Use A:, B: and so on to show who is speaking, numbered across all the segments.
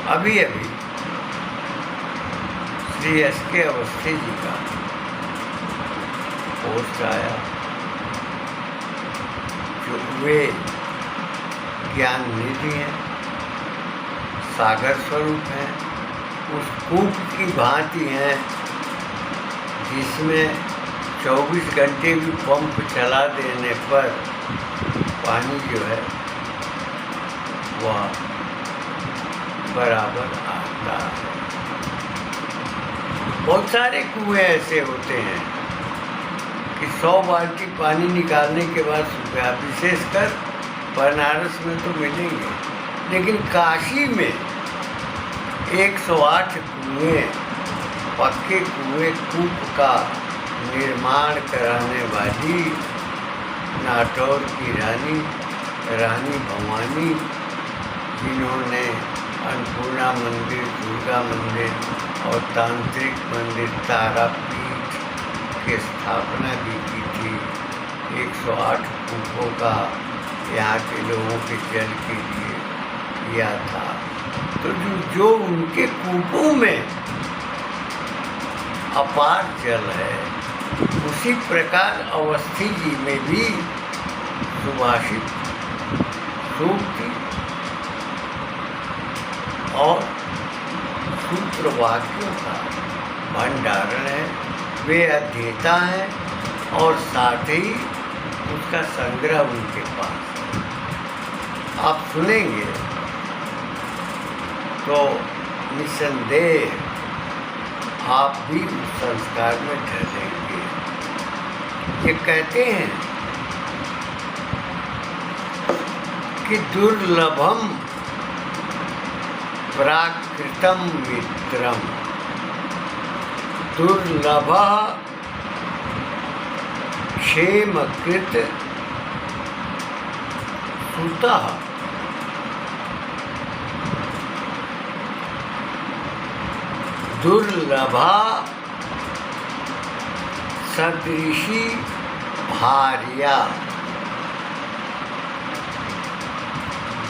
A: अभी अभी श्री एस.के. अवस्थी जी का पोस्ट आया, जो वे ज्ञान निधि हैं, सागर स्वरूप हैं, उस कूप की भांति हैं जिसमें 24 घंटे भी पंप चला देने पर पानी जो है वह बराबर आता है। बहुत सारे कुएं ऐसे होते हैं कि 100 बाल्टी पानी निकालने के बाद सूख गया। विशेषकर बनारस में तो मिलेंगे, लेकिन काशी में 108 कुएं, पक्के कुएं, कूप का निर्माण कराने वाली नाटौर की रानी भवानी, जिन्होंने अन्नपूर्णा मंदिर, दुर्गा मंदिर और तांत्रिक मंदिर तारापीठ की स्थापना भी की थी। 108 कूपों का यहाँ के लोगों के जल के लिए किया था। तो जो उनके कूपों में अपार जल है, उसी प्रकार अवस्थी जी में भी सुभाषित, सूक्ति और सूत्र वाक्यों का भंडारण है। वे अध्येता हैं और साथ ही उसका संग्रह उनके पास है। आप सुनेंगे तो निसंदेह आप भी उस संस्कार में ढलेंगे। ये कहते हैं कि दुर्लभम प्राकृतम मित्रम, दुर्लभ क्षेमकृत सुतः, दुर्लभा सदृशी भार्या,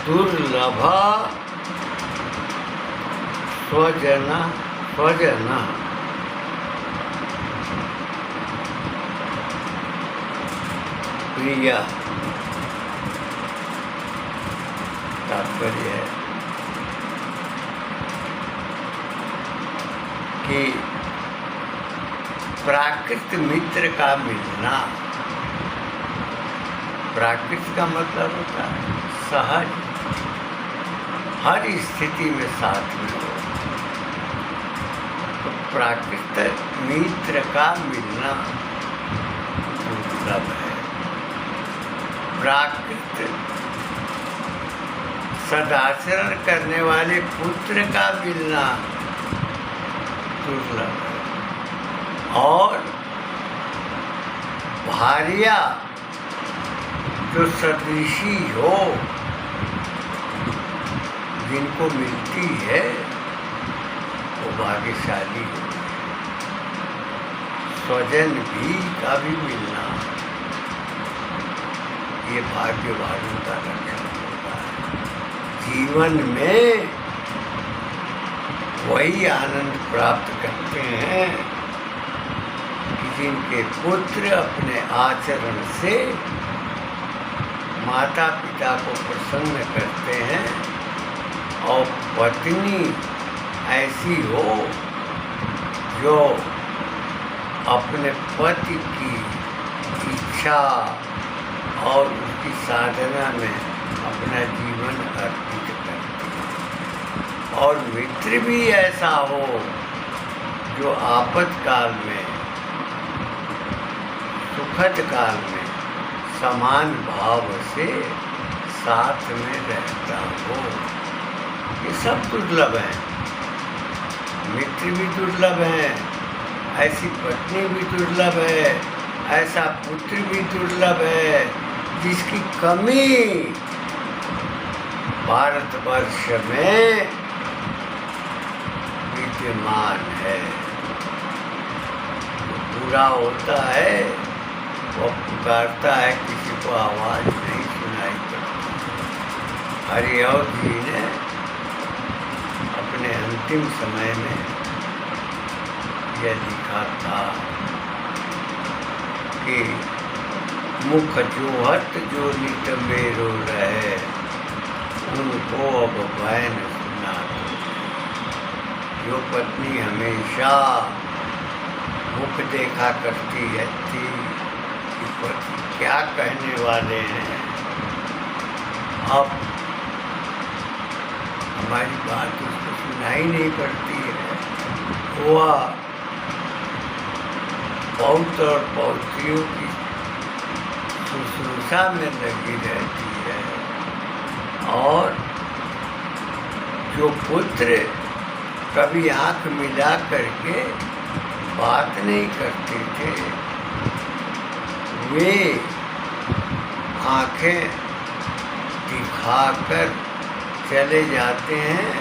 A: दुर्लभ स्वजन प्रिया। तात्पर्य है कि प्राकृत मित्र का मिलना, प्राकृत का मतलब होता है सहज, हर स्थिति में साथ में हो। तो प्राकृत मित्र का मिलना दुर्लभ है। प्राकृत सदाचरण करने वाले पुत्र का मिलना दुर्लभ है। और भार्या जो सदृशी हो, जिनको मिलती है वो भाग्यशाली हो। स्वजन भी का भी मिलना ये भाग्यवानों का लक्षण होता है। जीवन में वही आनंद प्राप्त करते हैं कि जिनके पुत्र अपने आचरण से माता पिता को प्रसन्न करते हैं और पत्नी ऐसी हो जो अपने पति की इच्छा और उसकी साधना में अपना जीवन अर्पित करती है। और मित्र भी ऐसा हो जो आपातकाल में, सुखद काल में समान भाव से साथ में रहता हो। ये सब दुर्लभ हैं। मित्र भी दुर्लभ हैं, ऐसी पत्नी भी दुर्लभ है, ऐसा पुत्र भी दुर्लभ है जिसकी कमी भारतवर्ष में विद्यमान है। पूरा होता है, वो पुकारता है, किसी को आवाज़ नहीं सुनाई पड़ती। हरिऔध जी ने अंतिम समय में यह लिखा था कि मुख जोहत जो नित मेरो रहे, उनको अब बैन सुना दो। जो पत्नी हमेशा मुख देखा करती है थी कि पति क्या कहने वाले हैं, अब हमारी बात उसको सुनाई नहीं पड़ती है। वह पौत्र और पौत्रियों की शुश्रूषा में लगी रहती है, और जो पुत्र कभी आंख मिला करके बात नहीं करते थे, वे आंखें दिखाकर चले जाते हैं,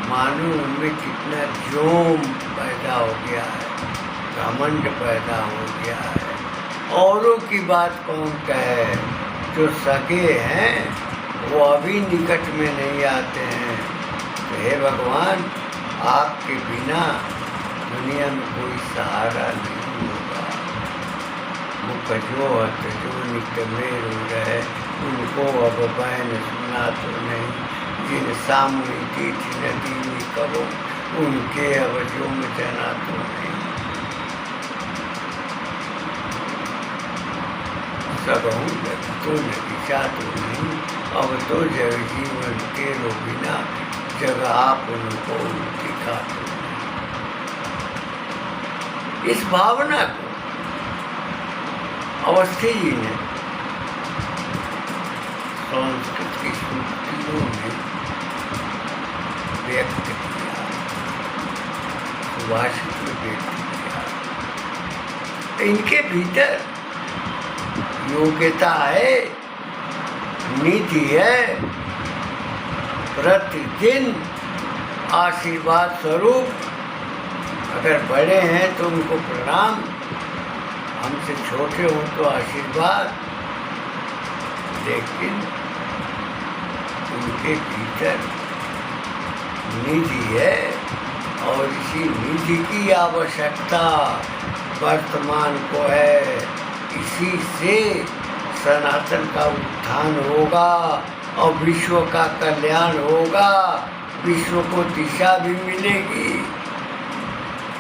A: मानो उनमें कितना जोम पैदा हो गया है, घमंड पैदा हो गया है। औरों की बात कौन कहे, जो सगे हैं वो अभी निकट में नहीं आते हैं। तो हे भगवान, आपके बिना दुनिया में कोई सहारा नहीं होगा। मुख जोहत जो नित मेरो रहे, उनको अब बैन सुना तो नहीं। जिन सामूहिक तीर्थ नदी में करो, उनके अब जो में जना तो नहीं। सब हूँ तो नतीजा तो नहीं, अब तो जग जीवन तेरो बिना, जग आप उनको दिखा दो। इस भावना को अवस्थी जी ने संस्कृत की सूक्तियों में व्यक्त किया, सुभाषित में व्यक्त किया। इनके भीतर योग्यता है, नीति है, प्रतिदिन आशीर्वाद स्वरूप अगर बड़े हैं तो उनको प्रणाम, हमसे छोटे हों तो आशीर्वाद, लेकिन उनके भीतर निधि है, और इसी निधि की आवश्यकता वर्तमान को है। इसी से सनातन का उत्थान होगा और विश्व का कल्याण होगा, विश्व को दिशा भी मिलेगी।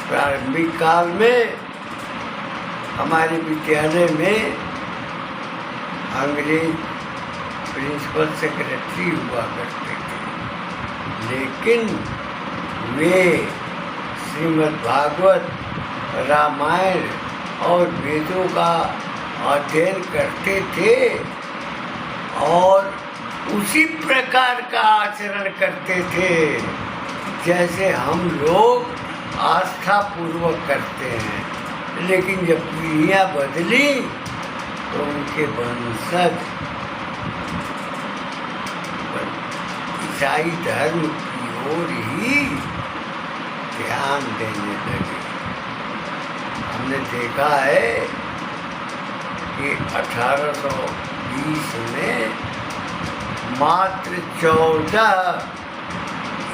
A: प्रारंभिक काल में हमारे विद्यालय में अंग्रेज प्रिंसिपल सेक्रेटरी हुआ करते थे, लेकिन वे श्रीमद् भागवत, रामायण और वेदों का अध्ययन करते थे और उसी प्रकार का आचरण करते थे जैसे हम लोग आस्था पूर्वक करते हैं। लेकिन जब पीढ़ियाँ बदली तो उनके वंशज ईसाई धर्म की ओर ही ध्यान देने लगे। हमने देखा है कि 1820 में मात्र 14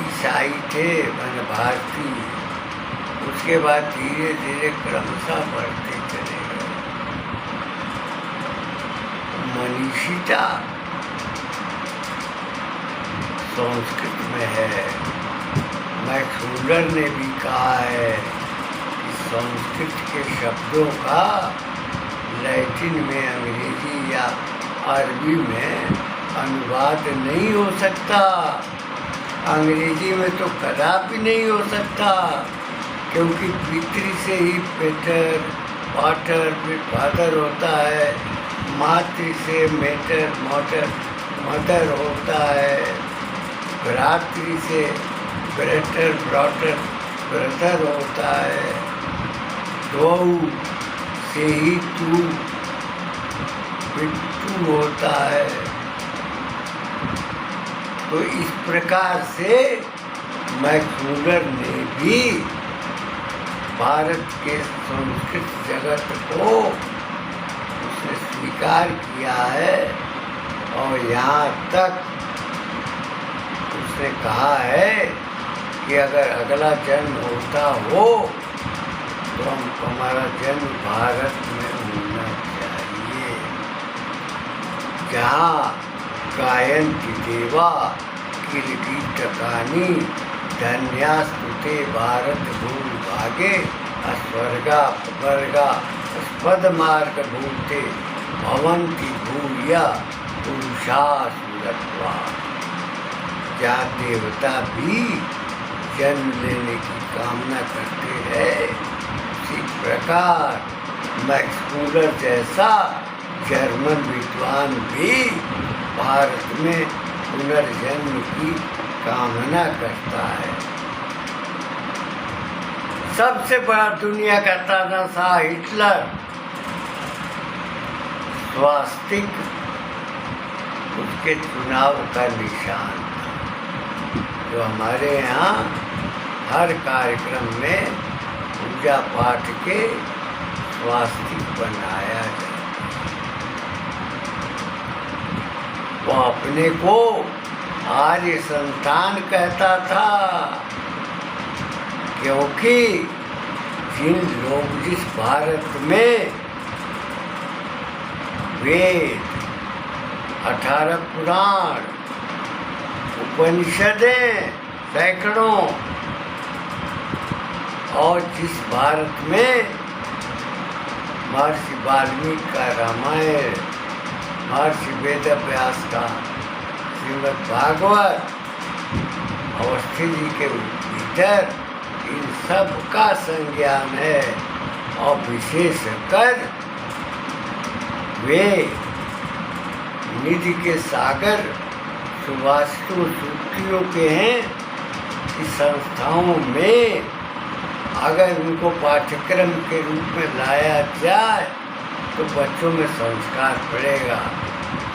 A: ईसाई थे मन भारतीय, उसके बाद धीरे धीरे क्रमशः बढ़ते चले गए। मनीषिता संस्कृत में है। मैक्स मुलर ने भी कहा है कि संस्कृत के शब्दों का लैटिन में, अंग्रेजी या अरबी में अनुवाद नहीं हो सकता। अंग्रेजी में तो कदापि नहीं हो सकता, क्योंकि पितृ से ही पेटर, वाटर, फिर फादर होता है, मातृ से मेटर, मोटर, मदर होता है, भ्रातृ से ब्रेटर, ब्रॉटर, ब्रदर होता है, दो से ही तू, पिट्टू होता है। तो इस प्रकार से मैक्स मुलर ने भी भारत के संस्कृत जगत को उसने स्वीकार किया है, और यहाँ तक उसने कहा है कि अगर अगला जन्म होता हो तो हमारा जन्म भारत में होना चाहिए, जहाँ गायन्ति देवा किलकीटकानि धन्यास्तुते भारत भूभागे अस्वर्गा वर्गा स्पदमार्गभूते भवन्ति भूया पुरुषासुरत्वा। जहाँ देवता भी जन्म लेने की कामना करते हैं, उसी प्रकार मैक्समूलर जैसा जर्मन विद्वान भी भारत में पुनर्जन्म की कामना करता है। सबसे बड़ा दुनिया का तानाशाह हिटलर स्वास्तिक उसके चुनाव का निशान था, जो हमारे यहाँ हर कार्यक्रम में पूजा पाठ के स्वास्तिक बनाया जाता है। वो अपने को आर्य संतान कहता था, क्योंकि जिन लोग जिस भारत में वेद, 18 पुराण, उपनिषदें सैकड़ों, और जिस भारत में महर्षि वाल्मीकि का रामायण, महर्षि वेदव्यास का श्रीमद् भागवत, अवस्थी जी के भीतर इन सब का संज्ञान है, और विशेषकर वे निधि के सागर सुवास्तु सूक्तियों के हैं कि संस्थाओं में अगर उनको पाठ्यक्रम के रूप में लाया जाए तो बच्चों में संस्कार पड़ेगा।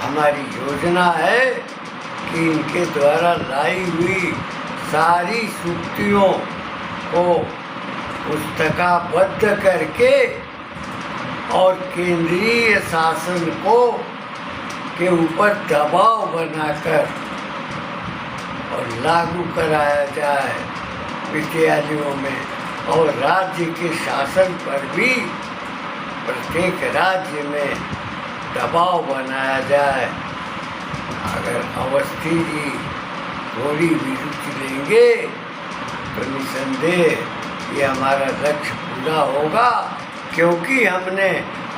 A: हमारी योजना है कि इनके द्वारा लाई हुई सारी सूक्तियों को पुस्तकाबद्ध करके और केंद्रीय शासन को के ऊपर दबाव बनाकर और लागू कराया जाए विद्यालयों में, और राज्य के शासन पर भी प्रत्येक राज्य में दबाव बनाया जाए। अगर अवस्थी जी थोड़ी भी रुचि लेंगे तो निसंदेह ये हमारा लक्ष्य पूरा होगा, क्योंकि हमने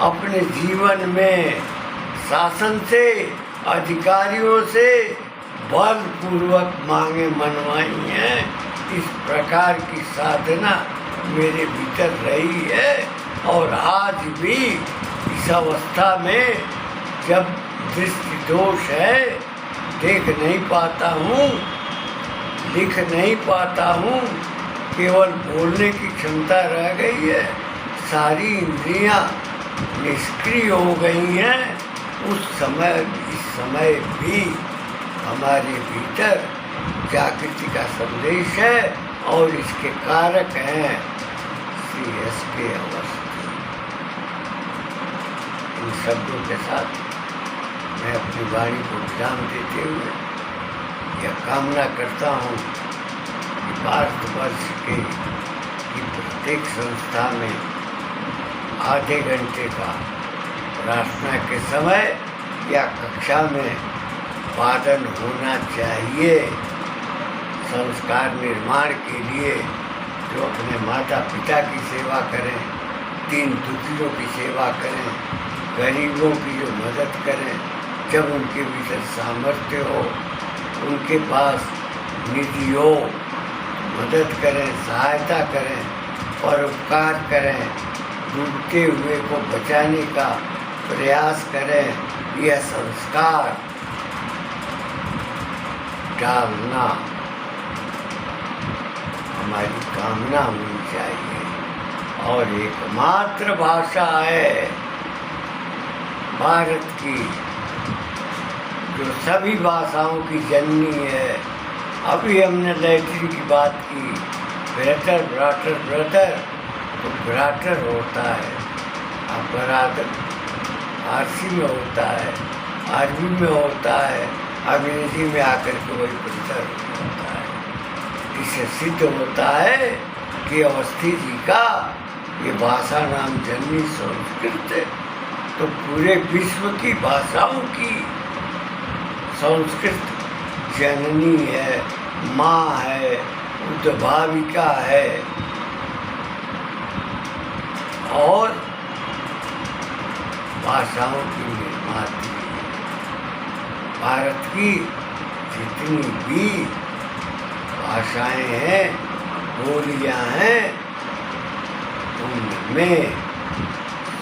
A: अपने जीवन में शासन से, अधिकारियों से बलपूर्वक मांगे मनवाई हैं। इस प्रकार की साधना मेरे भीतर रही है, और आज भी इस अवस्था में जब दृष्टि दोष है, देख नहीं पाता हूँ, लिख नहीं पाता हूँ, केवल बोलने की क्षमता रह गई है, सारी इंद्रियां निष्क्रिय हो गई हैं, उस समय इस समय भी हमारे भीतर जागृति का संदेश है, और इसके कारक हैं श्री अवस्थी। इन शब्दों के साथ मैं अपनी वाणी को विराम देते हुए यह कामना करता हूँ कि भारतवर्ष के प्रत्येक संस्था में आधे घंटे का प्रार्थना के समय या कक्षा में वादन होना चाहिए, संस्कार निर्माण के लिए, जो अपने माता पिता की सेवा करें, दीन दुखियों की सेवा करें, गरीबों की जो मदद करें, जब उनके भीतर सामर्थ्य हो, उनके पास निधि हो, मदद करें, सहायता करें, परोपकार करें, डूबते हुए को बचाने का प्रयास करें। यह संस्कार डालना हमारी कामना होनी चाहिए, और एकमात्र भाषा है भारत की जो सभी भाषाओं की जननी है। अभी हमने लैटिन की बात की, बेहतर ब्राटर ब्रदर, तो ब्राटर होता है, अब बरादर फारसी में होता है, अरबी में होता है, अंग्रेजी में आकर के वही ब्रदर होता है। इसे सिद्ध होता है कि अवस्थी जी का ये भाषा नाम जननी संस्कृत है। तो पूरे विश्व की भाषाओं की संस्कृत जननी है, माँ है, उद्भाविका है। और भाषाओं की निर्मात्री। भारत की जितनी भी भाषाएं हैं, बोलियां हैं, उनमें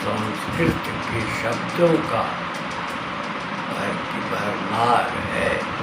A: संस्कृत के शब्दों का भरमार है।